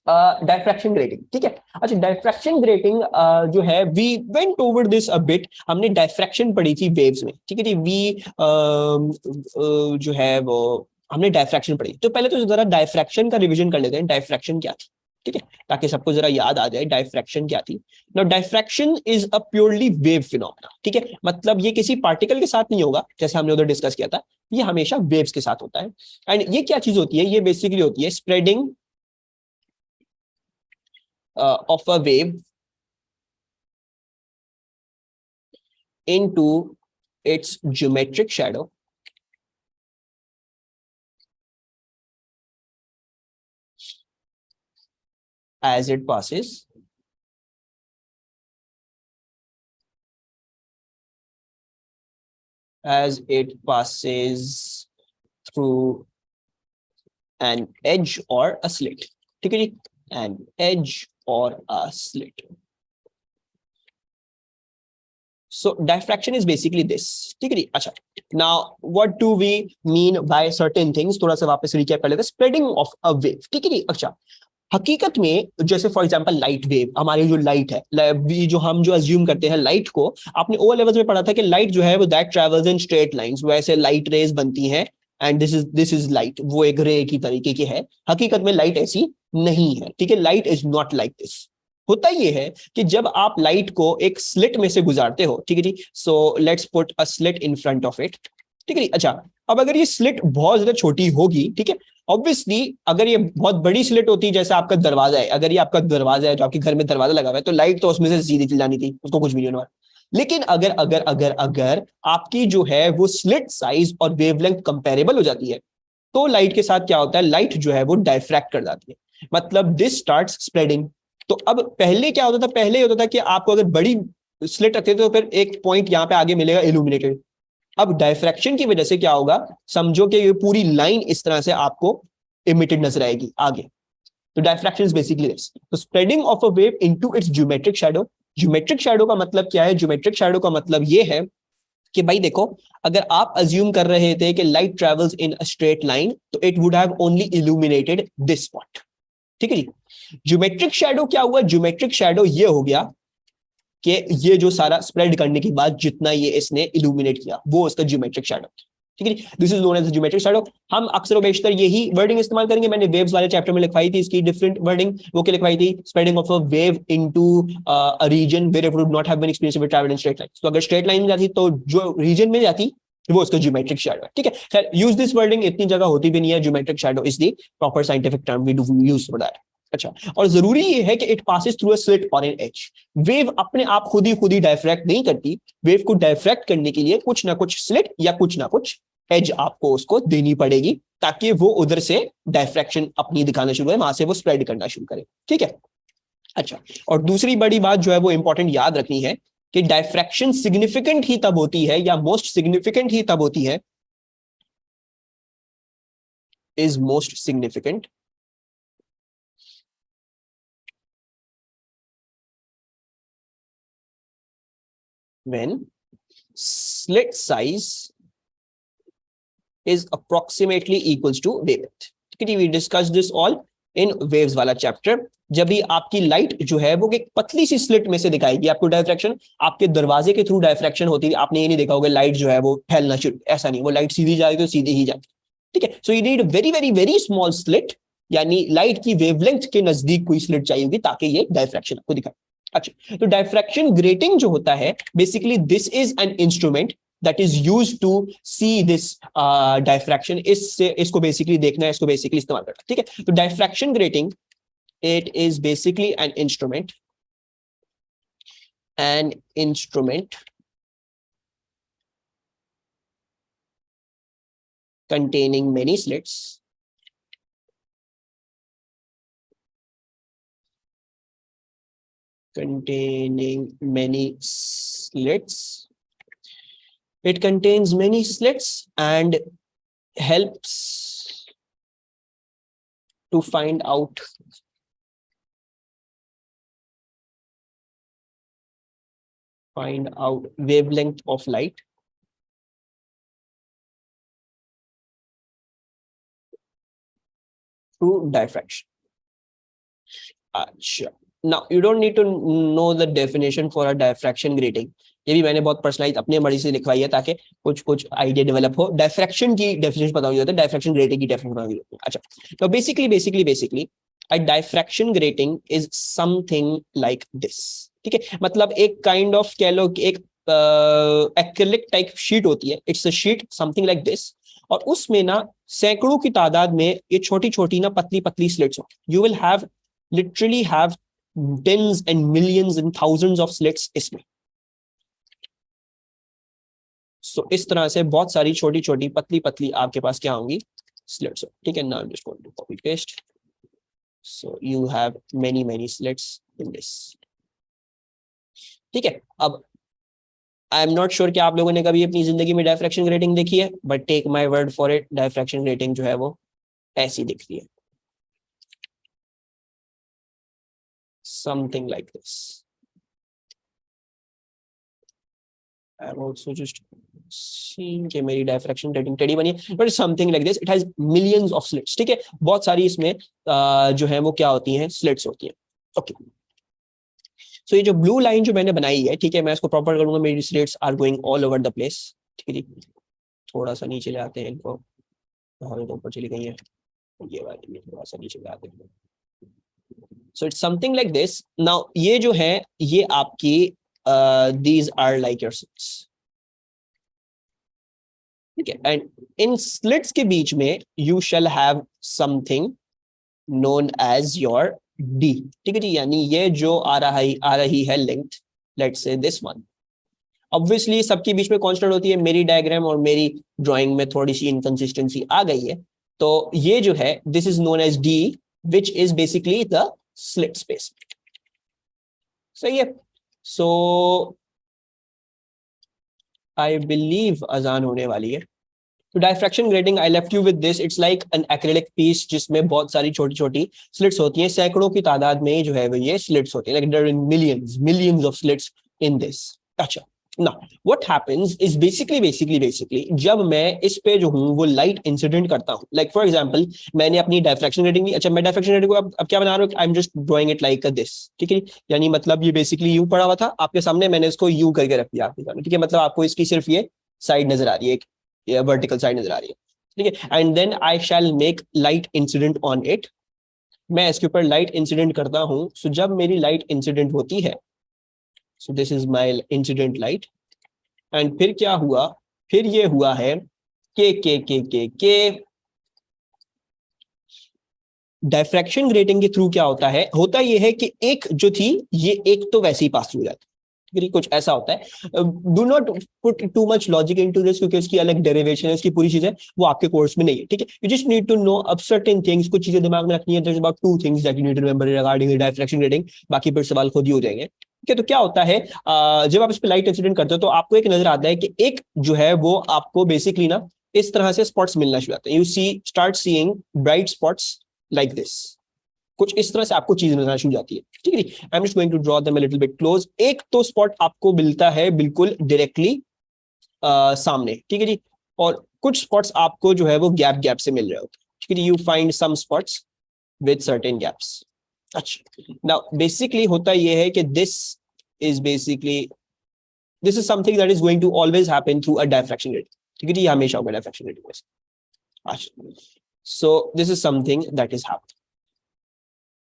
Diffraction grating, ठीक है। अच्छा, डायफ्रैक्शन ग्रेटिंग जो है, we went over this a bit, हमने डायफ्रैक्शन पढ़ी थी वेव्स में, ठीक है जी। जो है वो हमने डायफ्रैक्शन पढ़ी, तो पहले तो जरा डायफ्रैक्शन का रिवीजन कर लेते हैं, डायफ्रैक्शन क्या थी, ठीक है, ताकि सबको जरा याद आ जाए डायफ्रैक्शन क्या थी। Now diffraction is a purely wave phenomena, ठीक है, मतलब ये किसी पार्टिकल के साथ नहीं होगा जैसे हमने उधर डिस्कस किया था, ये हमेशा वेव्स के साथ होता है। एंड ये क्या चीज होती है, ये बेसिकली होती है spreading of a wave into its geometric shadow as it passes through an edge or a slit, ठीक है जी, an edge or a slit. So diffraction is basically this, ठीक है जी। अच्छा, now what do we mean by certain things, थोड़ा सा वापस recap कर लेते हैं, स्प्रेडिंग ऑफ अ वेव, ठीक है जी। अच्छा, हकीकत में जैसे फॉर एग्जांपल लाइट वेव, हमारी जो लाइट है, जो हम जो अज्यूम करते हैं लाइट को, आपने ओ लेवल्स में पढ़ा था कि लाइट जो है वो that travels in straight lines, वैसे लाइट रेज बनती हैं, एंड दिस इज लाइट, वो एक रे की तरीके की है। हकीकत में लाइट ऐसी नहीं है, ठीक है, light is not like this. होता ये है कि जब आप लाइट को एक स्लिट में से गुजारते हो, ठीक है जी, so let's put a slit in front of it, ठीक है जी। अच्छा, अब अगर ये स्लिट बहुत ज्यादा छोटी होगी, ठीक है, ऑब्वियसली अगर ये बहुत बड़ी स्लिट होती है, जैसे आपका दरवाजा है, अगर ये आपका दरवाजा है जो आपके घर में दरवाजा लगा हुआ है, तो लाइट तो उसमें से सीधी चल जानी थी, उसको कुछ भी नहीं होने वाला। लेकिन अगर अगर अगर अगर आपकी जो है वो स्लिट साइज और वेवलेंथ कंपेरेबल हो जाती है, तो लाइट के साथ क्या होता है, लाइट जो है वो डायफ्रैक्ट कर जाती है, मतलब दिस स्टार्ट्स स्प्रेडिंग। तो अब पहले क्या होता था, पहले होता था कि आपको अगर बड़ी स्लिट रखते थे तो फिर एक पॉइंट यहां पे आगे मिलेगा इल्यूमिनेटेड। अब डायफ्रैक्शन की वजह से क्या होगा, समझो कि ये पूरी लाइन इस तरह से आपको इमिटेड नजर आएगी आगे। तो डायफ्रैक्शन इज बेसिकली दिस, तो spreading of a wave into its geometric shadow. Geometric shadow का मतलब क्या है, ज्योमेट्रिक शैडो का मतलब ये है कि भाई देखो, अगर आप अज्यूम कर रहे थे कि light travels in a straight line, तो it would have only illuminated this spot, ठीक है जी। ज्योमेट्रिक शैडो क्या हुआ, ज्योमेट्रिक शैडो ये हो गया कि ये जो सारा स्प्रेड करने के बाद जितना ये इसने इल्यूमिनेट किया, वो उसका ज्योमेट्रिक शैडो, ठीक है जी। This is known as geometric shadow. हम अक्सर बेशतर यही वर्डिंग इस्तेमाल करेंगे, मैंने वेव्स वाले चैप्टर में लिखवाई थी इसकी डिफरेंट वर्डिंग, वो क्या लिखवाई थी, spreading of a wave into a region where it would not have been experienced with travel in straight line. तो अगर स्ट्रेट लाइन में जाती तो जो रीजन में जाती वो उसका ज्योमेट्रिक शैडो है, ठीक है। खैर, यूज दिस वर्डिंग इतनी जगह होती भी नहीं है, geometric shadow is the proper scientific term we do use for that. अच्छा, और जरूरी ये है कि it passes through a slit और एन एज। वेव अपने आप खुद ही डायफ्रैक्ट नहीं करती, वेव को डायफ्रैक्ट करने के लिए कुछ ना कुछ स्लिट या कुछ ना कुछ एज आपको उसको देनी पड़ेगी, ताकि वो उधर से डायफ्रैक्शन अपनी दिखाना शुरू है, वहां से वो स्प्रेड करना शुरू करे, ठीक है। अच्छा, और दूसरी बड़ी बात जो है वो इंपॉर्टेंट याद रखनी है कि डायफ्रैक्शन सिग्निफिकेंट ही तब होती है, या मोस्ट सिग्निफिकेंट ही तब होती है, is most significant when slit size is approximately equals to wavelength, ठीक है, we discuss this all in waves वाला चैप्टर। जब भी आपकी लाइट जो है वो एक पतली सी स्लिट में से दिखाएगी आपको डायफ्रैक्शन, आपके दरवाजे के थ्रू डायफ्रैक्शन होती है, आपने ये नहीं देखा होगा लाइट जो है वो फैलना शुरू, ऐसा नहीं, वो लाइट सीधी जाएगी तो सीधी ही जाती, ठीक है। So you need very very very small slit, यानी लाइट की वेवलेंथ के नजदीक कोई स्लिट चाहिए होगी ताकि ये डायफ्रैक्शन आपको दिखाए। अच्छा, तो डायफ्रैक्शन ग्रेटिंग जो होता है, basically this is an instrument that is used to see this diffraction, इससे इसको बेसिकली देखना है, इसको बेसिकली इस्तेमाल करना, ठीक है। तो diffraction grating, it is basically an instrument containing many slits, it contains many slits and helps to find out wavelength of light through diffraction, अच्छा, now you don't need to know the definition for a diffraction grating. ये भी मैंने बहुत personalise अपने मर्जी से लिखवाई है ताकि कुछ कुछ आइडिया डेवलप हो। डायफ्रैक्शन की डेफिनेशन पता होगी होता है, डायफ्रैक्शन ग्रेटिंग की डेफिनेशन पता होगी होती है। अच्छा, तो basically a diffraction grating is something like this। ठीक है, मतलब एक काइंड ऑफ कह लो कि एक एक्रिलिक टाइप शीट होती है, it's a sheet something like this, और उसमें ना सैकड़ों की तादाद में ये छोटी छोटी ना पतली पतली स्लिट्स हो। You will have literally have tens and millions and thousands of slits इसमें। सो इस तरह से बहुत सारी छोटी छोटी पतली पतली आपके पास क्या होंगी, स्लिट्स। ठीक है, now I am just going to copy paste, so you have many slits in this. ठीक है, अब आई एम नॉट श्योर कि आप लोगों ने कभी अपनी जिंदगी में डायफ्रैक्शन ग्रेटिंग देखी है, but take my word for it, diffraction grating जो है वो ऐसी दिखती है, something like this. I am also just seeing कि मेरी डायफ्रैक्शन ग्रेटिंग टेढ़ी बनी है, but something like this, it has millions of slits. ठीक है, बहुत सारी इसमें जो है वो क्या होती हैं, स्लिट्स होती हैं। ओके, सो ये जो ब्लू लाइन जो मैंने बनाई है, ठीक है, मैं इसको प्रॉपर करूंगा, मेरी slits are going all over the place. ठीक है जी, थोड़ा सा नीचे ले आते हैं इनको, हमें तो ऊपर चली गई है, ये वाली थोड़ा सा नीचे ले आते हैं। So it's something like this. Now ये जो है ये आपकी these are like your slits. ठीक है, एंड इन स्लिट्स के बीच में you shall have something known as your D. ठीक है जी, यानी ये जो आ रही है length, let's say this one, obviously सबके बीच में कांस्टेंट होती है। मेरी डायग्राम और मेरी ड्राइंग में थोड़ी सी इनकंसिस्टेंसी आ गई है, तो ये जो है this is known as D, which is basically the slit space. सही है, सो आई बिलीव अजान होने वाली है। तो diffraction grating I left you with this, it's like an acrylic piece जिसमें बहुत सारी छोटी छोटी स्लिट्स होती हैं, सैकड़ों की तादाद में जो है वो ये स्लिट्स होती है, like there are millions of slits in this. अच्छा, ना व्हाट हैपेंस इज बेसिकली जब मैं इस पे जो हूँ वो लाइट इंसिडेंट करता हूँ, लाइक फॉर एग्जांपल मैंने अपनी डायफ्रैक्शन रेटिंग ली। अच्छा, मैं डायफ्रैक्शन रेटिंग को अब क्या बना रहा हूँ, आई am just drawing it like this. ठीक है, यानी मतलब ये बेसिकली यू पड़ा हुआ था आपके सामने, मैंने इसको यू करके रख दिया आपके सामने। ठीक है, मतलब आपको इसकी सिर्फ ये साइड नजर आ रही है, या वर्टिकल साइड नजर आ रही है। ठीक है, and then I shall make light incident on it. मैं इसके ऊपर लाइट इंसिडेंट करता हूं, सो जब मेरी लाइट इंसिडेंट होती है, so this is my incident light, and फिर क्या हुआ, फिर ये हुआ है के डायफ्रैक्शन ग्रेटिंग के थ्रू क्या होता है, होता ये है कि एक जो थी ये एक तो वैसे ही पास थ्रू जाती है, कुछ ऐसा होता है। Do not put too much logic into this, क्योंकि उसकी अलग डेरिवेशन है, इसकी पूरी चीजें वो आपके कोर्स में नहीं है। ठीक है, you just need to know अब सर्टेन थिंग्स, कुछ चीजें दिमाग में रखनी है। There is about two things that you need to remember regarding diffraction grating, बाकी फिर सवाल खुद ही हो जाएंगे। ठीक है, तो क्या होता है, जब आप इस पे लाइट इंसिडेंट करते हो तो आपको एक नजर आता है कि एक जो है वो आपको बेसिकली ना इस तरह से स्पॉट्स मिलना शुरू होते हैं। You see start seeing bright spots like this, कुछ इस तरह से आपको चीज नजर आनी शुरू हो जाती है। ठीक है, I am just going to draw them a little bit close. एक तो स्पॉट आपको मिलता है बिल्कुल डायरेक्टली सामने। ठीक है जी, और कुछ स्पॉट्स आपको जो है वो गैप गैप से मिल रहे होते हैं। ठीक है जी, you find some spots with certain gaps. अच्छा, नाउ बेसिकली होता यह है कि this is something that is going to always happen through a diffraction rate. ठीक है जी, हमेशा होगा डायफ्रैक्शन रेट। अच्छा, so this is something that is happening.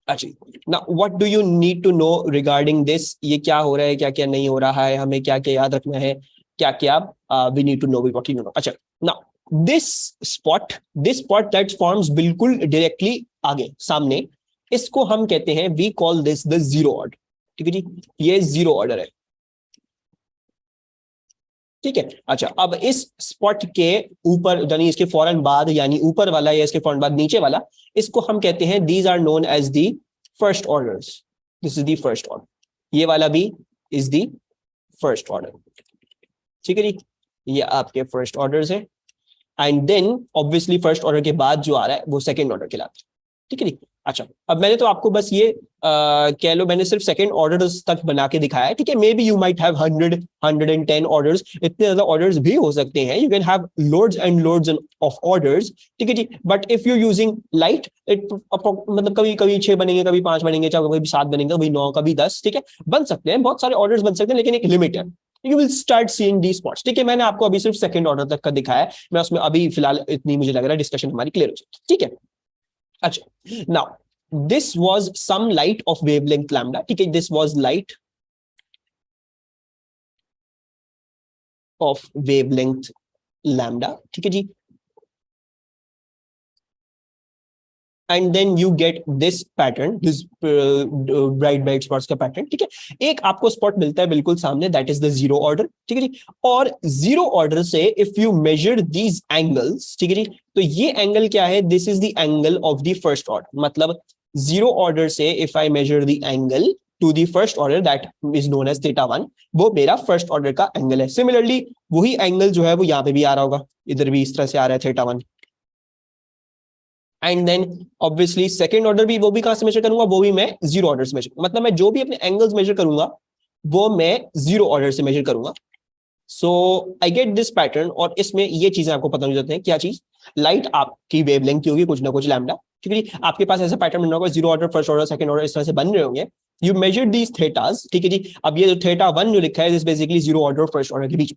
अच्छा, ना what do you need to know regarding this, ये क्या हो रहा है, क्या क्या नहीं हो रहा है, हमें क्या क्या याद रखना है, क्या क्या we need to know what you know. अच्छा, ना दिस स्पॉट दैट फॉर्म्स बिल्कुल डायरेक्टली आगे सामने, इसको हम कहते हैं, we call this the zero order. ठीक है जी, ये जीरो ऑर्डर है। ठीक है, अच्छा, अब इस स्पॉट के ऊपर यानी इसके फौरन बाद, यानी ऊपर वाला या इसके फौरन बाद नीचे वाला, इसको हम कहते हैं these are known as the first orders. This is the first order, ये वाला भी इज दी फर्स्ट ऑर्डर। ठीक है जी, ये आपके फर्स्ट ऑर्डर्स है, and then obviously first order के बाद जो आ रहा है वो सेकंड ऑर्डर कहलाता है। ठीक है जी, अच्छा, अब मैंने तो आपको बस ये कह लो मैंने सिर्फ सेकंड ऑर्डर्स तक बना के दिखाया है, ठीक है। Maybe you might have 110 orders, इतने ज्यादा ऑर्डर्स भी हो सकते हैं, you can have loads and loads of orders, ठीक है जी। But if you using light, it मतलब कभी कभी 6 बनेंगे, कभी 5 बनेंगे, चाहे कभी 7 बनेंगे, कभी 9, कभी 10, ठीक है, बन सकते हैं, बहुत सारे ऑर्डर्स बन सकते हैं, लेकिन एक लिमिट है। You will start seeing the spots, ठीक है। मैंने आपको अभी सिर्फ सेकंड ऑर्डर तक का दिखाया है, मैं उसमें अभी फिलहाल इतनी मुझे लग रहा है डिस्कशन हमारी क्लियर हो जाएगी, ठीक है। अच्छा, now this was some light of wavelength lambda, ठीक है, this was light of wavelength lambda, ठीक है जी। And then you get this pattern, this bright spots का पैटर्न, ठीक है। एक आपको स्पॉट मिलता है बिल्कुल सामने, that is the zero order, ठीक है जी। और जीरो ऑर्डर से if you measure these angles, ठीक है जी, तो ये एंगल क्या है, this is the angle of the first order, मतलब जीरो ऑर्डर से if I measure the angle to the first order, that is known as theta 1, वो मेरा फर्स्ट ऑर्डर का एंगल है। सिमिलरली वही एंगल जो है वो यहाँ पे भी आ रहा होगा, इधर भी इस तरह से आ रहा है theta 1। And then obviously second order भी, वो भी कहां से मेजर करूंगा, वो भी मैं जीरो ऑर्डर से मेजर, मतलब मैं जो भी अपने एंगल्स मेजर करूंगा वो मैं जीरो ऑर्डर से मेजर करूंगा। सो आई गेट दिस पैटर्न, और इसमें ये चीजें आपको पता हो जाती हैं, क्या चीज, लाइट आपकी वेवलेंथ की होगी कुछ ना कुछ लैम्डा, ठीक है। आपके पास ऐसा पैटर्न बन होगा, zero order, first order, second order, इस तरह से बन रहे होंगे। यू मेजर दीज थेटास, ठीक है जी। अब ये जो थीटा 1 जो लिखा है, this basically zero order first order के बीच,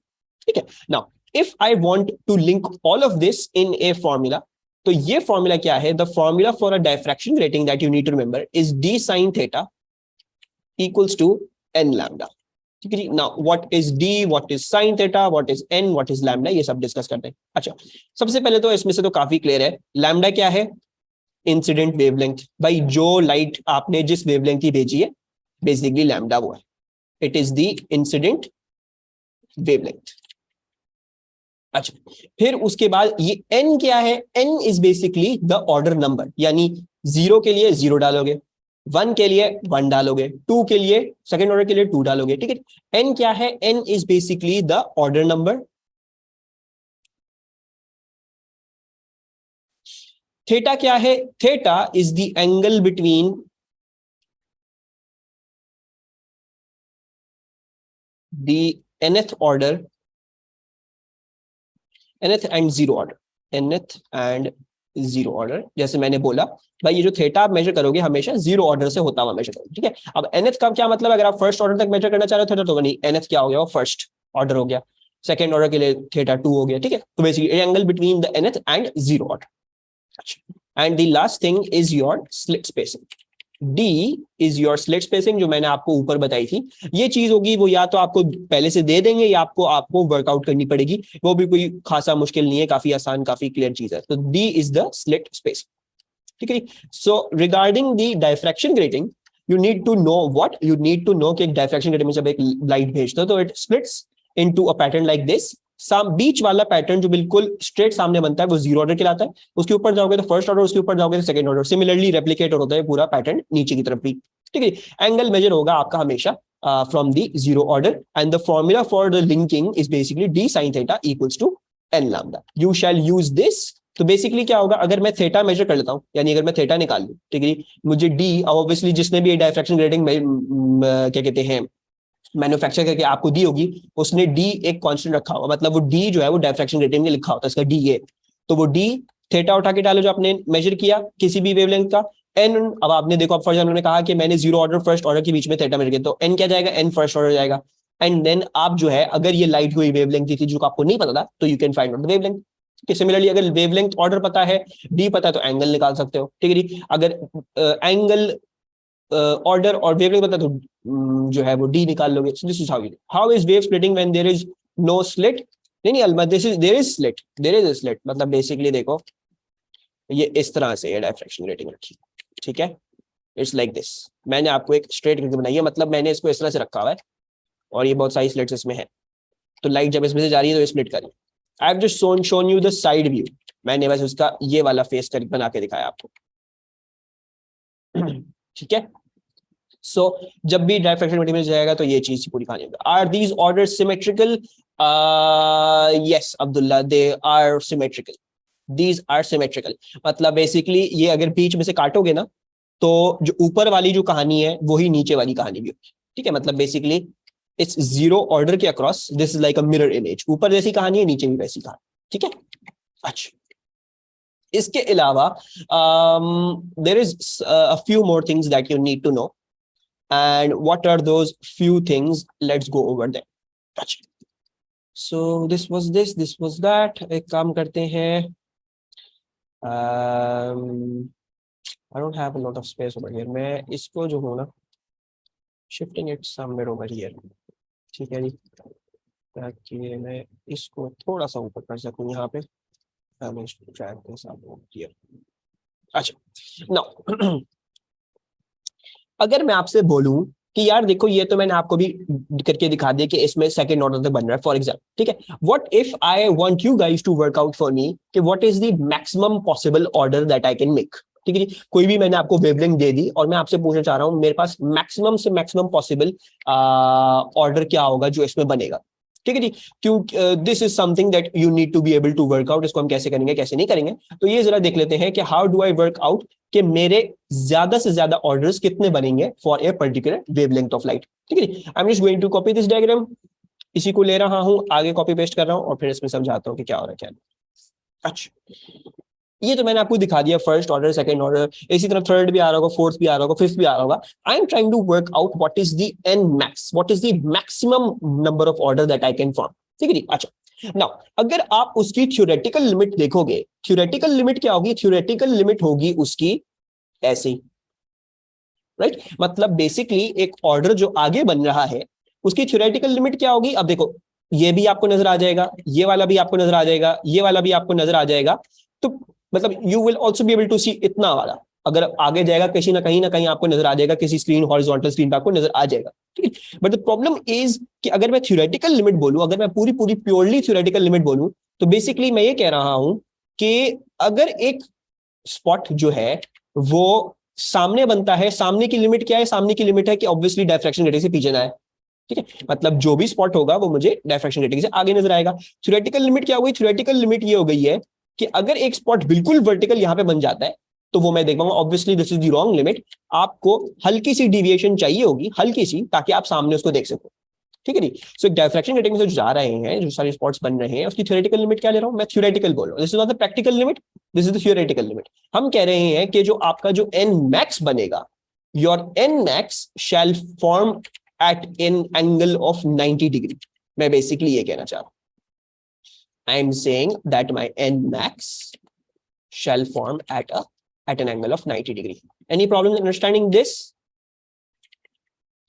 ठीक है। Now if I want to link all of this in a formula, तो ये फॉर्मूला क्या है, the formula for a diffraction grating that you need to remember is D sine theta equals to N lambda, ठीक है जी। Now what is d, what is sine theta, what is n, what is lambda, ये सब discuss करते हैं। अच्छा, सबसे पहले तो इसमें से तो काफी क्लियर है, लैम्डा क्या है, इंसिडेंट वेवलेंथ, भाई जो लाइट आपने जिस वेवलेंथ की भेजी है, बेसिकली लैम्डा वो है, it is the incident wavelength. अच्छा, फिर उसके बाद ये n क्या है, n is basically the order number, यानी जीरो के लिए जीरो डालोगे, 1 के लिए 1 डालोगे, 2 के लिए, सेकंड ऑर्डर के लिए 2 डालोगे, ठीक है। n क्या है, n is basically the order number. Theta क्या है, theta is the angle between the nth order, nth and zero order, nth and zero order, जैसे मैंने बोला भाई ये जो थीटा आप मेजर करोगे हमेशा जीरो ऑर्डर से होता हुआ मेजर करोगे, ठीक है। अब nth का क्या मतलब, अगर आप फर्स्ट ऑर्डर तक मेजर करना चाह रहे हो थीटा, तो नहीं, nth क्या हो गया, वो फर्स्ट ऑर्डर हो गया, सेकंड ऑर्डर के लिए थीटा 2 हो गया, ठीक है। तो basically angle between the nth and zero order. And the last thing is your slit spacing, D is your slit spacing, जो मैंने आपको ऊपर बताई थी। ये चीज होगी वो या तो आपको पहले से दे देंगे या आपको वर्कआउट करनी पड़ेगी, वो भी कोई खासा मुश्किल नहीं है, काफी आसान, काफी क्लियर चीज है। तो D is the slit spacing, ठीक है। So regarding the diffraction grating, you need to know what, you need to know कि एक डायफ्रैक्शन ग्रेटिंग में जब एक लाइट भेजते हो तो it splits into a pattern like this. बीच वाला पैटर्न जो बिल्कुल स्ट्रेट सामने बनता है वो जीरो ऑर्डर कहलाता है, उसके ऊपर जाओगे तो फर्स्ट ऑर्डर, उसके ऊपर जाओगे तो सेकंड ऑर्डर, सिमिलरली रेप्लिकेट होता है पूरा पैटर्न नीचे की तरफ भी, ठीक है। एंगल मेजर होगा आपका हमेशा from the zero order, and the formula for the linking is basically D sine theta equals to N lambda, you shall use this. तो बेसिकली क्या होगा, अगर मैं थीटा मेजर कर लेता हूं, यानी अगर मैं थीटा निकाल लूं, ठीक है, मुझे डी, ऑब्वियसली जिसने भी डायफ्रैक्शन ग्रेटिंग क्या कहते हैं मैन्युफैक्चर करके आपको दी होगी, उसने डी एक कांस्टेंट रखा होगा, मतलब वो डी जो है वो डायफ्रैक्शन ग्रेटिंग में लिखा होता है, इसका डी है, तो वो डी थीटा उठा के डालो जो आपने मेजर किया किसी भी वेवलेंथ का, एन, अब आपने देखो, फॉर एग्जाम्पल कहा कि मैंने जीरो ऑर्डर फर्स्ट ऑर्डर के बीच में थीटा मेजर किया, तो एन क्या जाएगा, एन फर्स्ट ऑर्डर जाएगा। एंड देन आप जो है, अगर ये लाइट हुई वेवलेंथ थी जो आपको नहीं पता था, तो you can find out the wavelength. Similarly अगर वेवलेंथ ऑर्डर पता है, डी पता है, तो एंगल निकाल सकते हो, ठीक है। अगर एंगल ऑर्डर और वेवलेंथ पता तो जो है वो डी निकाल लोगे। So this is how is wave splitting when there is no slit, नहीं अलबत्ता this is, there is slit, there is a slit, मतलब बेसिकली देखो ये इस तरह से ये डायफ्रैक्शन ग्रेटिंग रखी, ठीक है, इट्स लाइक दिस। मैंने आपको एक स्ट्रेट करके बनाई है, मतलब मैंने इसको इस तरह से रखा हुआ है, और ये बहुत सारी स्लिट्स इसमें है, तो लाइट जब इसमें से जा रही है तो स्प्लिट करिए। I have just shown you the side view, मैंने बस उसका ये वाला फेस कर बना के दिखाया आपको, ठीक है। सो जब भी डायफ्रैक्शन ग्रेटिंग में जाएगा तो ये चीज पूरी कहानी होगी। Are these order symmetrical, yes Abdullah, they are symmetrical, these are symmetrical, मतलब बेसिकली ये अगर बीच में से काटोगे ना, तो जो ऊपर वाली जो कहानी है वही नीचे वाली कहानी भी होगी, ठीक है। मतलब बेसिकली इट्स जीरो ऑर्डर के across, this is like a mirror image, ऊपर जैसी कहानी है नीचे भी वैसी कहानी, ठीक है। अच्छा, इसके अलावा there is a few more things that you need to know, and what are those few things, let's go over that. अच्छा, सो दिस वाज दैट। एक काम करते हैं, I don't have a lot of space over here, मैं इसको जो हूं ना, shifting it somewhere over here, ठीक है जी, ताकि मैं इसको थोड़ा सा ऊपर कर सकूं यहाँ पे। मैं इसको ट्रैक के साथ हियर। अच्छा, नाउ अगर मैं आपसे बोलूं कि यार देखो ये तो मैंने आपको भी करके दिखा दिया कि इसमें सेकंड ऑर्डर तक बन रहा है फॉर एग्जाम्पल, ठीक है। What if I want you guys to work out for me कि what is the maximum possible order that I can make, ठीक है जी। कोई भी मैंने आपको वेवलेंथ दे दी और मैं आपसे पूछना चाह रहा हूं मेरे पास मैक्सिमम से मैक्सिमम पॉसिबल ऑर्डर क्या होगा जो इसमें बनेगा, ठीक है जी। क्यों, this is something that you need to be able to work out, इसको हम कैसे करेंगे कैसे नहीं करेंगे। तो ये जरा देख लेते हैं कि how do I work out कि मेरे ज्यादा से ज्यादा ऑर्डर्स कितने बनेंगे for a particular wavelength of light, ठीक है। I am just going to copy this diagram, इसी को ले रहा हूं आगे कॉपी पेस्ट कर रहा हूं और फिर इसमें समझाता हूं कि क्या हो रहा है क्या नहीं। अच्छा, ये तो मैंने आपको दिखा दिया फर्स्ट ऑर्डर सेकंड ऑर्डर, इसी तरह थर्ड भी आ रहा होगा, फोर्थ भी आ रहा होगा, फिफ्थ भी आ रहा होगा। I am trying to work out what is the N max, what is the maximum number of order that I can form, ठीक है जी। अच्छा, नाउ अगर आप उसकी थ्योरेटिकल लिमिट देखोगे, थ्योरेटिकल लिमिट क्या होगी, थ्योरेटिकल लिमिट होगी उसकी ऐसी, राइट। मतलब बेसिकली एक ऑर्डर जो आगे बन रहा है उसकी थ्योरेटिकल लिमिट क्या होगी। अब देखो ये भी आपको नजर आ जाएगा, ये वाला भी आपको नजर आ जाएगा, ये वाला भी आपको नजर आ जाएगा, तो मतलब you will also be able to see इतना वाला, अगर आगे जाएगा किसी ना कहीं आपको नजर आ जाएगा, किसी स्क्रीन हॉरिजॉन्टल स्क्रीन पर आपको नजर आ जाएगा, ठीक है। बट द प्रॉब्लम इज कि अगर मैं थ्योरेटिकल लिमिट बोलूं, अगर मैं पूरी पूरी प्योरली थ्योरेटिकल लिमिट बोलूं, तो बेसिकली मैं ये कह रहा हूं कि अगर एक स्पॉट जो है वो सामने बनता है, सामने की लिमिट क्या है, सामने की लिमिट है कि ऑब्वियसली डायफ्रैक्शन रेटिंग से पीछे ना है, ठीक है। मतलब जो भी स्पॉट होगा वो मुझे डायफ्रैक्शन रेटिंग से आगे नजर आएगा। थ्योरेटिकल लिमिट क्या हो गई, थ्योरेटिकल लिमिट ये हो गई है कि अगर एक स्पॉट बिल्कुल वर्टिकल यहां पे बन जाता है तो वो मैं देख पाऊंगा, obviously this is the wrong limit, आपको हल्की सी डिविएशन चाहिए होगी, हल्की सी, ताकि आप सामने उसको देख सको, ठीक है जी। सो डायफ्रैक्शन रेटिंग में जो जा रहे हैं, जो सारे स्पॉट्स बन रहे हैं, उसकी थ्योरेटिकल लिमिट क्या ले रहा हूं मैं, थ्योरेटिकल बोल रहा हूं, this is not the practical limit, this is the theoretical limit. हम कह रहे हैं कि जो आपका जो एन मैक्स बनेगा, your N max shall form at an angle of 90 degree. मैं बेसिकली ये कहना चाह रहा हूं, I am saying that my N max shall form at an angle of 90 degree. Any problem in understanding this,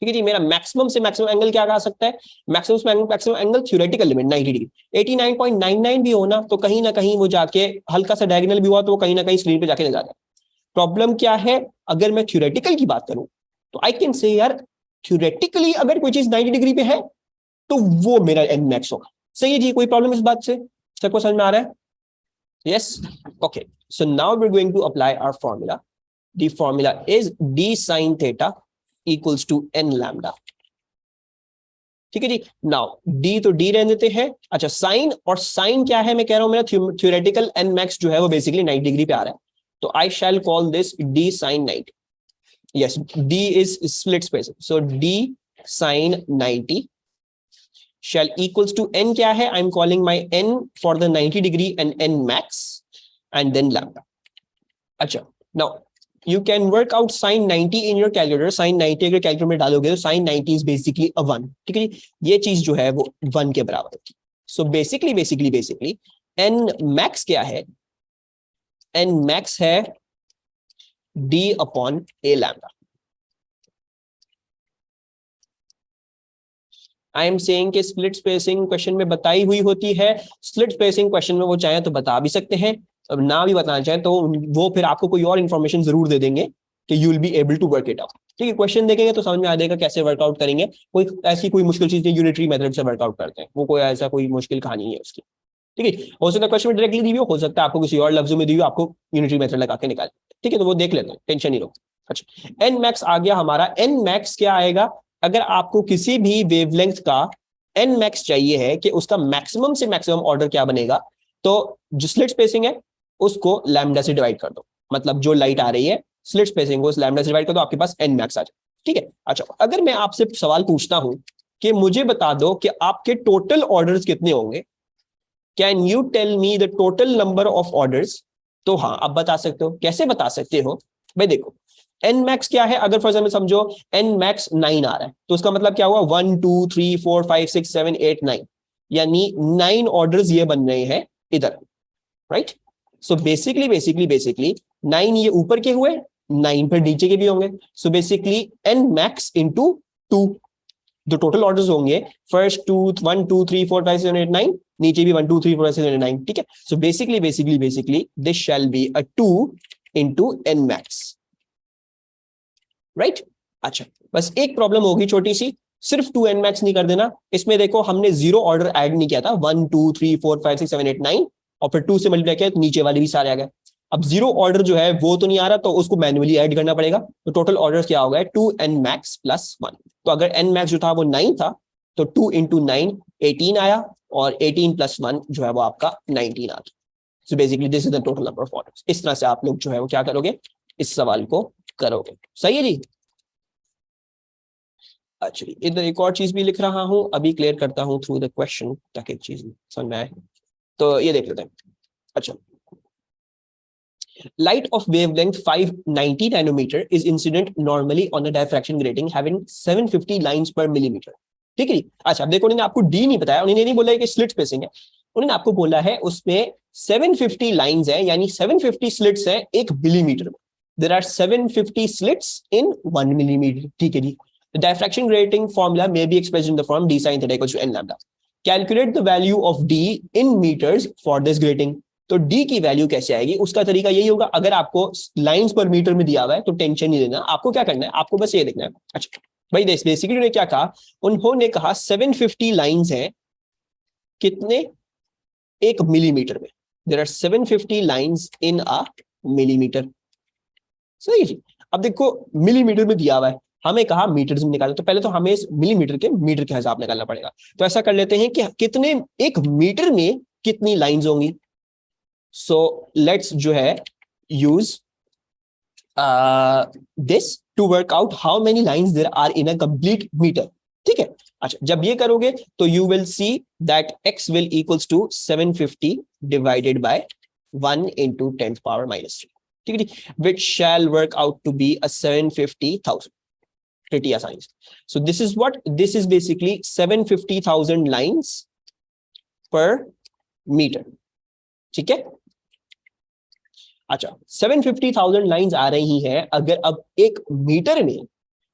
ठीक है जी। मेरा मैक्सिमम से मैक्सिमम एंगल क्या आ सकता है, मैक्सिमम से maximum angle theoretical limit 90 degree, 89.99 भी होना तो कहीं ना कहीं वो जाके हल्का सा डायगोनल भी हुआ तो वो कहीं ना कहीं स्क्रीन पे जाके नजर आ जाए। प्रॉब्लम क्या है, अगर मैं थ्योरेटिकल की बात करूं तो आई कैन से यार थ्योरेटिकली अगर कोई चीज 90 डिग्री पे है तो वो मेरा एन मैक्स होगा। सही है जी, कोई प्रॉब्लम इस बात से, सबको समझ में आ रहा है? Yes, okay. So now we are going to apply our formula. The formula is D sine theta equals to N lambda, ठीक है जी। नाउ डी तो डी रहने देते हैं। अच्छा, साइन, और साइन क्या है, मैं कह रहा हूं मेरा थ्योरेटिकल एन मैक्स जो है वो बेसिकली 90 डिग्री पे आ रहा है, तो I shall call this d sine 90। yes, d is split space, so d sin 90 shall equals to n क्या है, I'm calling my n for the 90 degree and n max and then lambda. अच्छा, now you can work out sin 90 in your calculator, sin 90 अगर calculator में डालोगे तो sin 90 is basically a 1, ठीक है जी। ये चीज जो है वो 1 के बराबर है। so basically n max क्या है, n max है d upon a lambda। I am saying कि स्प्लिट स्पेसिंग क्वेश्चन में बताई हुई होती है, स्प्लिट स्पेसिंग क्वेश्चन में वो चाहे तो बता भी सकते हैं, अब ना भी बताना चाहे तो वो फिर आपको कोई और इन्फॉर्मेशन जरूर दे देंगे कि you will be able to work it out, ठीक है। क्वेश्चन देखेंगे तो समझ में आ जाएगा कैसे वर्कआउट करेंगे, कोई ऐसी कोई मुश्किल चीज नहीं, यूनिटरी मेथड से वर्कआउट करते हैं, वो कोई ऐसा कोई मुश्किल कहानी नहीं है उसकी, ठीक है। हो सकता है क्वेश्चन में डायरेक्टली दी हो सकता है आपको किसी और लफ्जों में दी हो, आपको यूनिटरी मेथड लगा के निकाल, ठीक है, तो वो देख लेते हैं, टेंशन नहीं लो। अच्छा, एन मैक्स आ गया हमारा, एन मैक्स क्या आएगा, अगर आपको किसी भी वेवलेंथ का एन मैक्स चाहिए है कि उसका मैक्सिमम से मैक्सिमम ऑर्डर क्या बनेगा, तो जो स्लिट स्पेसिंग है उसको लैम्डा से डिवाइड कर दो, मतलब जो लाइट आ रही है स्लिट स्पेसिंग को लैम्डा से डिवाइड कर दो, आपके पास n मैक्स आ जाए। ठीक है, अच्छा अगर मैं आपसे सवाल पूछता हूं कि मुझे बता दो कि आपके टोटल ऑर्डर्स कितने होंगे, can you tell me the total number of orders, तो हाँ आप बता सकते हो। कैसे बता सकते हो भाई, देखो n मैक्स क्या है, अगर फॉर एग्जाम्पल समझो n मैक्स 9 आ रहा है, तो उसका मतलब क्या हुआ 1 2 3 4 5 6 7 8 9, यानी 9 ऑर्डर्स ये बन रहे हैं इधर, राइट। सो बेसिकली 9 ये ऊपर के हुए, 9 पर नीचे के भी होंगे, so basically n max into 2, जो टोटल ऑर्डर्स होंगे फर्स्ट 2 1 2 3 4 5 6 7 8 9, नीचे भी 1 2 3 4 5 6 7 8 9, ठीक है। So basically this shall be a 2 into n max, right. अच्छा बस एक प्रॉब्लम होगी छोटी सी, सिर्फ 2n मैक्स नहीं कर देना, इसमें देखो हमने जीरो ऑर्डर ऐड नहीं किया था, 1 2 3 4 5 6 7 8 9 और फिर 2 से मल्टीप्लाई किया तो नीचे वाले भी सारे आ गए। अब जीरो ऑर्डर जो है वो तो नहीं आ रहा, तो उसको मैन्युअली ऐड करना पड़ेगा, तो टोटल ऑर्डर क्या हो गया 2n मैक्स प्लस 1। तो अगर n मैक्स जो था वो 9 था, तो 2 इंटू 9 18 आया, और 18 प्लस 1 जो है वो आपका 19 आता। So basically this is the total number of orders. इस तरह से आप लोग जो है वो क्या करोगे, इस सवाल को करोगे, सही है जी। अच्छा इधर एक और चीज भी लिख रहा हूं, अभी क्लियर करता हूं थ्रू द क्वेश्चन ताकि चीज समझ में आए। तो ये देख लेते हैं। अच्छा, light of wavelength 590 nanometer is incident normally on a diffraction grating having 750 lines per millimeter, ठीक है। अच्छा अब देखो, उन्होंने आपको डी नहीं बताया, उन्होंने नहीं बोला कि स्लिट स्पेसिंग है, उन्होंने आपको बोला है उसमें 750 लाइंस है, यानी 750 स्लिट्स है 1 मिलीमीटर में। There are 750 slits in 1 millimetre, ठीक है जी। The diffraction grating formula may be expressed in the form d sin theta equals to n lambda. Calculate the value of d in meters for this grating. तो d की value कैसे आएगी, उसका तरीका यही होगा, अगर आपको लाइंस पर मीटर में दिया हुआ है तो टेंशन नहीं लेना, आपको क्या करना है, आपको बस ये देखना है। अच्छा भाई बेसिकली उन्होंने क्या कहा, उन्होंने कहा 750 लाइंस हैं कितने, 1 मिलीमीटर में। There are 750 lines in a millimetre, सही जी। अब देखो मिलीमीटर में दिया हुआ है, हमें कहा मीटर में निकालना, तो पहले तो हमें इस मिलीमीटर के मीटर के हिसाब निकालना पड़ेगा। तो ऐसा कर लेते हैं कि कितने, 1 मीटर में कितनी लाइंस होंगी। सो लेट्स जो है use this to work out how many lines there are in a complete metre, ठीक है। अच्छा जब ये करोगे तो you will see that x will equals to 750 divided by 1 into 10 power minus 3, ठीक है, which shall work out to be a 750,000, pretty आसानी से। So this is what, this is basically 750,000 lines per meter, ठीक है। अच्छा 750,000 lines आ रही हैं, अगर अब 1 मीटर में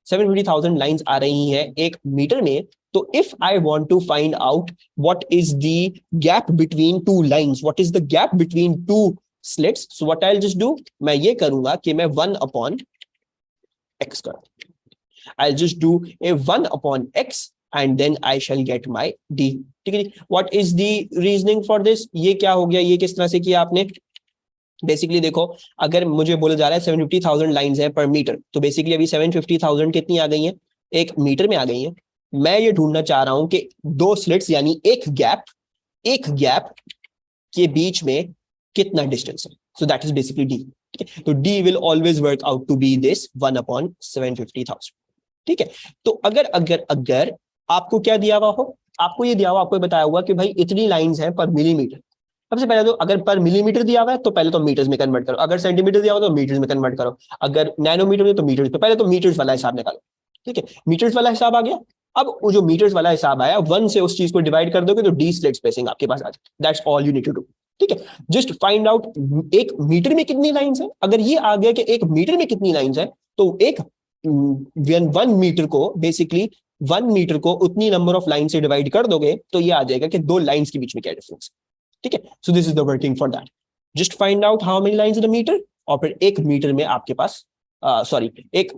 750,000 लाइंस आ रही हैं 1 मीटर में, तो if I want to find out what is the gap between two lines, what is the gap between two slits, so what I will just do, मैं ये करूंगा कि मैं 1 अपॉन x कर, I will just do a 1 upon x and then I shall get my d, ठीक है। What is the reasoning for this, ये क्या हो गया, ये किस तरह से किया आपने, बेसिकली देखो अगर मुझे बोला जा रहा है 750,000 लाइंस है पर मीटर, तो बेसिकली अभी 750,000 कितनी आ गई हैं, 1 मीटर में आ गई हैं। मैं ये ढूंढना चाह रहा हूं कि 2 स्लिट्स यानी एक गैप के बीच में कितना डिस्टेंस है, so that is basically D, ठीक है। तो D will always work out to be this 1 upon 750,000, ठीक है। तो अगर अगर अगर आपको क्या दिया हुआ हो, आपको ये दिया हुआ, आपको बताया हुआ कि भाई इतनी लाइंस हैं पर मिलीमीटर, सबसे पहले तो अगर पर मिलीमीटर दिया हुआ है तो पहले तो मीटर्स में कन्वर्ट करो, अगर सेंटीमीटर दिया हुआ तो मीटर्स में कन्वर्ट करो, अगर नैनोमीटर में तो मीटर्स, तो पहले तो मीटर्स वाला हिसाब निकालो, ठीक है। मीटर्स वाला हिसाब आ गया, अब वो जो मीटर्स वाला हिसाब आया 1 से उस चीज को डिवाइड कर दोगे तो डी स्लिट स्पेसिंग आपके पास आ जाए, that's all you need to do, ठीक है। जस्ट फाइंड आउट 1 मीटर में कितनी लाइंस है, अगर ये आ गया कि 1 मीटर में कितनी लाइंस है, तो एक 1 मीटर को बेसिकली 1 मीटर को उतनी नंबर ऑफ लाइन से डिवाइड कर दोगे तो ये आ जाएगा कि 2 लाइंस के बीच में क्या डिफरेंस, ठीक है। So this is the working for that, just find out how many lines in a metre, और फिर 1 मीटर में आपके पास सॉरी एक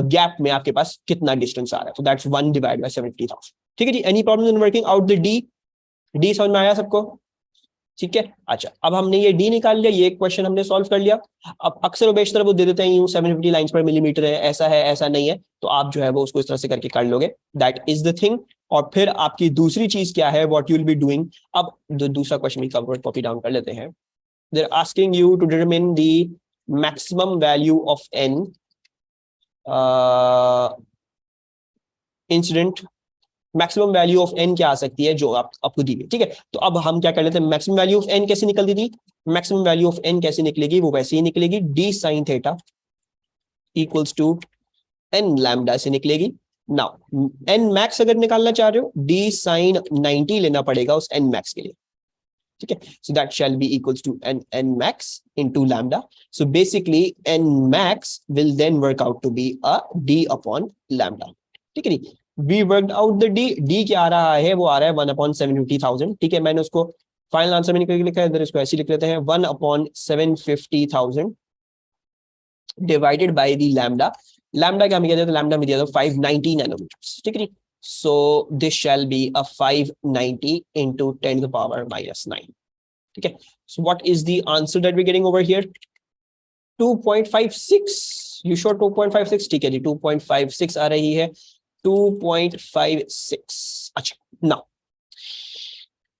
गैप में आपके पास कितना डिस्टेंस आ रहा है, सो दैट्स 1 डिवाइड बाय 70,000, ठीक है जी। Any problem in working out the d समझ में आया सबको, ठीक है। अच्छा अब हमने ये डी निकाल लिया, ये क्वेश्चन हमने सॉल्व कर लिया। अब अक्सर और बेशतर वो दे देते हैं यूं 750 लाइंस पर मिलीमीटर है, ऐसा नहीं है, तो आप जो है वो उसको इस तरह से करके कर लोगे, दैट इज द थिंग। और फिर आपकी दूसरी चीज क्या है, what you will be doing, अब दूसरा क्वेश्चन भी कवर कॉपी डाउन कर लेते हैं। They are asking you to determine the maximum value of N incident, maximum value of N क्या आ सकती है जो आपको दी है, ठीक है। तो अब हम क्या कर लेते हैं, मैक्सिमम वैल्यू ऑफ एन कैसे निकलती थी, मैक्सिमम वैल्यू ऑफ एन कैसे निकलेगी, वो वैसे ही निकलेगी, D sine theta equals to N lambda से निकलेगी। नाउ एन मैक्स अगर निकालना चाह रहे हो, डी साइन 90 लेना पड़ेगा उस एन मैक्स के लिए, ठीक है। So that shall be equals to N max into lambda. So basically N max will then work out to be a D upon lambda, ठीक है। We worked out the D, D क्या आ रहा है, वो आ रहा है 1/750,000, ठीक है। मैंने उसको फाइनल आंसर में निकल लिखा है, इधर इसको ऐसे लिख लेते हैं 1/750,000 divided by the lambda. Lambda क्या मिल जाता है, लैम्डा मिल जाता है 590 नैनोमीटर्स, ठीक है। So this shall be a 590 into 10 to the power minus 9, ठीक है। So what is the answer that we getting over here, 2.56, you sure 2.56, ठीक है जी, 2.56 आ रही है, 2.56। अच्छा, now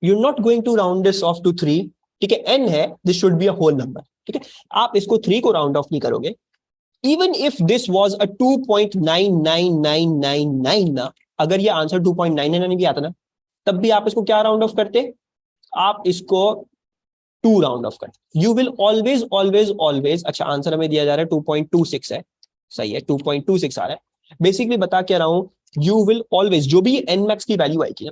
you are not going to round this off to 3, ठीक है। N है, this should be a whole number, ठीक है। आप इसको 3 को राउंड ऑफ नहीं करोगे, even if this was a 2.99999 ना, अगर ये आंसर 2.999 भी आता ना, तब भी आप इसको क्या राउंड ऑफ करते, आप इसको 2 राउंड ऑफ करते। You will always always always, अच्छा आंसर हमें दिया जा रहा है 2.26 है, सही है, 2.26 आ रहा है। बेसिकली बता क्या रहा हूं, यू विल ऑलवेज, जो भी एन मैक्स की वैल्यू आएगी ना,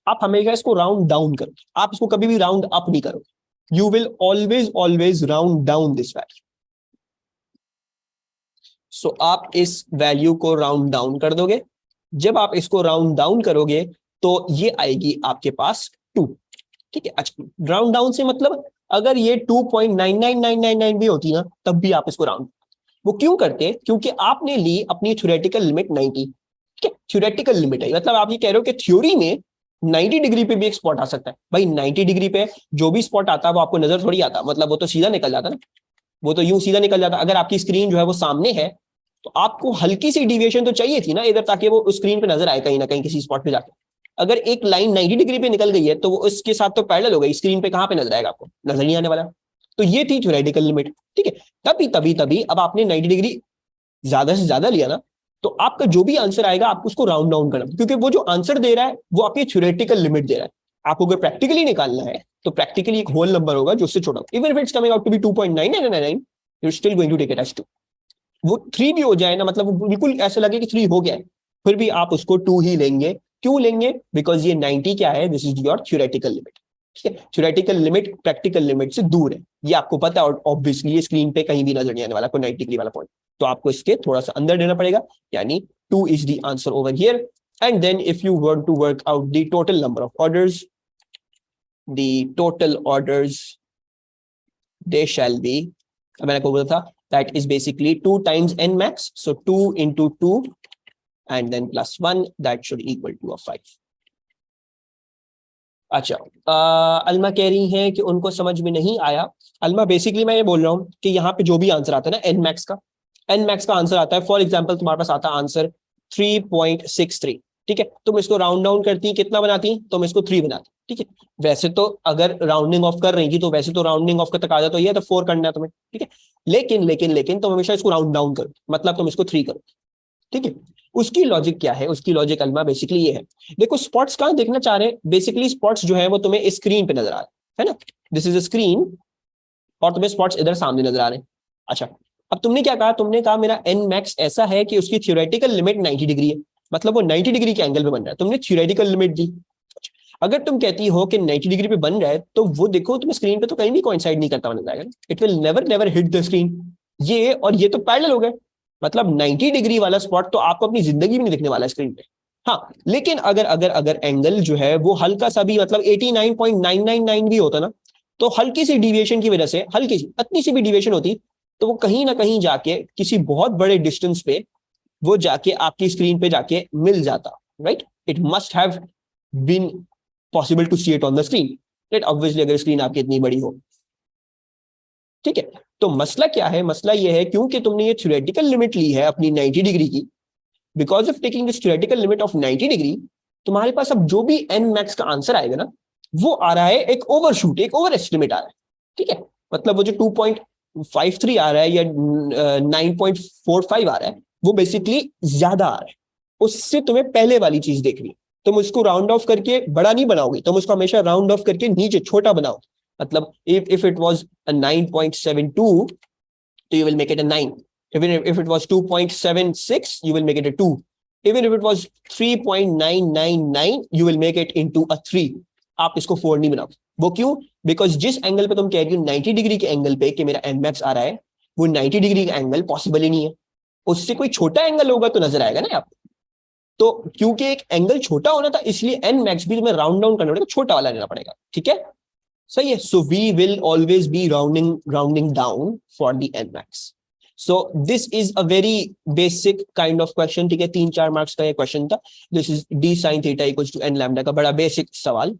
आप हमेशा इसको राउंड डाउन करोगे, आप इसको कभी भी राउंड अप नहीं करोगे। You will always always round down this value. So आप इस वैल्यू को राउंड डाउन कर दोगे, जब आप इसको राउंड डाउन करोगे तो ये आएगी आपके पास 2, ठीक है। अच्छा, राउंड डाउन से मतलब अगर ये 2.99999 भी होती ना, तब भी आप इसको राउंड, वो क्यों करते, क्योंकि आपने ली अपनी थ्योरेटिकल लिमिट 90, ठीक है। थ्योरेटिकल लिमिट है, मतलब आप ये कह रहे हो कि थ्योरी में 90 डिग्री पे भी एक स्पॉट आ सकता है। भाई 90 डिग्री पे जो भी स्पॉट आता है वो आपको नजर थोड़ी आता, मतलब वो तो सीधा निकल जाता ना, वो तो यूं सीधा निकल जाता। अगर आपकी स्क्रीन जो है वो सामने है, तो आपको हल्की सी डिविएशन तो चाहिए थी ना इधर, ताकि वो उस स्क्रीन पे नजर आए कहीं ना कहीं किसी स्पॉट पे जाके। अगर एक लाइन 90 डिग्री पे निकल गई है, तो वो उसके साथ तो पैरेलल हो गई, स्क्रीन पे कहां पे नजर आएगा, आपको नजर नहीं आने वाला। तो ये थी थ्योरेटिकल लिमिट, ठीक है। तभी तभी तभी अब आपने 90 डिग्री ज्यादा से ज्यादा लिया ना, तो आपका जो भी आंसर आएगा आपको उसको राउंड डाउन करना, क्योंकि वो जो आंसर दे रहा है वो आपकी थ्योरेटिकल लिमिट दे रहा है। आपको अगर प्रैक्टिकली निकालना है तो प्रैक्टिकली एक होल नंबर होगा जो उससे छोटा, even if it's coming out to be 2.9999, you are still going to take it as 2। वो 3 भी हो जाए ना, मतलब वो बिल्कुल ऐसा लगे कि 3 हो गया है, फिर भी आप उसको 2 ही लेंगे। क्यों लेंगे, बिकॉज ये 90 क्या है, this is your theoretical limit, ठीक है। थ्योरेटिकल लिमिट प्रैक्टिकल लिमिट से दूर है, ये आपको पता है, और ऑब्वियसली ये स्क्रीन पे कहीं भी नजर नहीं आने वाला कोई 90 डिग्री वाला पॉइंट, तो आपको इसके थोड़ा सा अंदर देना पड़ेगा, यानी 2 is the answer over here. And then if you want to work out the total number of orders, the total orders they shall be, मैंने आपको बोला था, that is basically 2 times n max, so 2 into 2 and then plus 1, that should equal to a 5। अच्छा, अलमा कह रही हैं कि उनको समझ में नहीं आया। अलमा बेसिकली मैं ये बोल रहा हूँ कि यहाँ पे जो भी आंसर आता है ना एन मैक्स का आंसर आता है, फॉर एग्जांपल तुम्हारे पास आता है आंसर 3.63, ठीक है। तुम इसको राउंड डाउन करती, कितना बनाती, तुम इसको 3 बनाती, ठीक है। वैसे तो अगर राउंडिंग ऑफ कर रही थी, तो वैसे तो राउंडिंग ऑफ का तकाजा तो ये है, तो 4 करना है तुम्हें, ठीक है। लेकिन तुम हमेशा इसको राउंड डाउन करो, मतलब तुम इसको 3 करो, ठीक है। उसकी लॉजिक क्या है, उसकी लॉजिक अलमा बेसिकली ये है, देखो स्पॉट्स कहां देखना चाह रहे हैं, बेसिकली स्पॉट्स जो है वो तुम्हें स्क्रीन पे नजर आ रहे हैं, है ना, दिस इज अ स्क्रीन, और तुम्हें स्पॉट्स इधर सामने नजर आ रहे हैं। अच्छा, अब तुमने क्या कहा, तुमने कहा मेरा एन मैक्स ऐसा है कि उसकी थ्योरेटिकल लिमिट 90 डिग्री है, मतलब वो 90 डिग्री के एंगल पे बन रहा है, तुमने थ्योरेटिकल लिमिट दी। अगर तुम कहती हो कि 90 डिग्री पे बन रहा है, तो वो देखो तुम्हें स्क्रीन पे तो कहीं भी कोइंसाइड नहीं करता नजर आएगा, it will never never hit the screen. ये और ये तो पैरेलल हो गए, मतलब 90 डिग्री वाला स्पॉट तो आपको अपनी जिंदगी में नहीं दिखने वाला स्क्रीन पे। हाँ, लेकिन अगर अगर अगर एंगल जो है वो हल्का सा भी, मतलब 89.999 भी होता ना, तो हल्की सी डिविएशन की वजह से, हल्की सी इतनी सी भी डिविएशन होती, तो वो कहीं ना कहीं जाके किसी बहुत बड़े डिस्टेंस पे वो जाके आपकी स्क्रीन पे जाके मिल जाता, right. It must have been possible to see it on the screen, right, obviously अगर स्क्रीन आपकी इतनी बड़ी हो, ठीक है। तो मसला क्या है, मसला ये है क्योंकि तुमने ये थ्योरेटिकल लिमिट ली है अपनी 90 डिग्री की, because of taking this theoretical limit of 90 degree, तुम्हारे पास अब जो भी एन मैक्स का आंसर आएगा ना, वो आ रहा है एक ओवरशूट, एक ओवर एस्टिमेट आ रहा है, ठीक है। मतलब वो जो 53 आ रहा है या 9.45 आ रहा है, वो बेसिकली ज्यादा आ रहा है, उससे तुम्हें पहले वाली चीज देखनी है। तुम उसको राउंड ऑफ करके बड़ा नहीं बनाओगे, तुम उसको हमेशा राउंड ऑफ करके नीचे छोटा बनाओ। मतलब if it was a 9.72, so you will make it a 9. Even if it was 2.76, you will make it a 2. Even if it was 3.999, you will make it into a 3. आप इसको 4 नहीं बनाओ। वो क्यों? बिकॉज जिस एंगल पे तुम कह रही हो 90 डिग्री के एंगल पे कि मेरा एन मैक्स आ रहा है, वो 90 डिग्री का एंगल पॉसिबल ही नहीं है। उससे कोई छोटा एंगल होगा तो नजर आएगा ना आपको। तो क्योंकि एक एंगल छोटा होना था, इसलिए एन मैक्स भी तुम्हें राउंड डाउन करना पड़ेगा, छोटा वाला लेना पड़ेगा। ठीक है, सही है। So we will always be rounding down for the N max. So this is a very basic kind of question. ठीक है, 3-4 मार्क्स का ये क्वेश्चन था। This is D sine theta equals to N lambda का बड़ा basic सवाल।